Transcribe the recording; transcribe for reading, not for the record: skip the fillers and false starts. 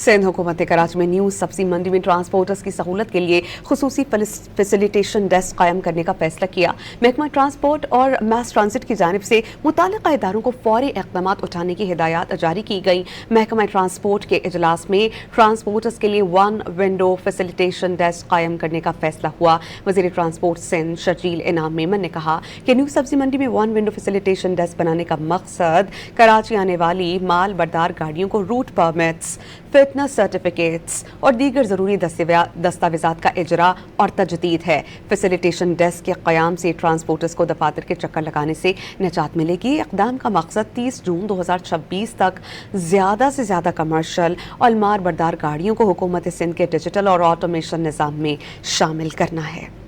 सिंध हुकूमत ने कराची में न्यू सब्जी मंडी में ट्रांसपोर्टर्स की सहूलत के लिए खुसूसी फैसिलिटेशन डेस्क कायम करने का फैसला किया। महकमा ट्रांसपोर्ट और मास ट्रांसिट की जानिब से मुताल्लिका इदारों को फौरी इक़दामात उठाने की हिदायत जारी की गई। महकमा ट्रांसपोर्ट के इजलास में ट्रांसपोर्टर्स के लिए वन विंडो फैसिलिटेशन डेस्क कायम करने का फैसला हुआ। वज़ीर ट्रांसपोर्ट सिंध शर्जील इनाम मेमन ने कहा कि न्यू सब्जी मंडी में वन विंडो फैसिलिटेशन डेस्क बनाने का मकसद कराची आने वाली माल बरदार गाड़ियों को रूट परमिट्स, फिटनेस सर्टिफिकेट्स और दीगर ज़रूरी दस्तावेज़ात का इजरा और तजदीद है। फैसिलिटेशन डेस्क के क़याम से ट्रांसपोर्टर्स को दफातर के चक्कर लगाने से निजात मिलेगी। इक़दाम का मकसद 30 जून 2026 तक ज़्यादा से ज़्यादा कमर्शल और माल बरदार गाड़ियों को हुकूमत सिंध के डिजिटल और ऑटोमेशन निज़ाम में शामिल करना है।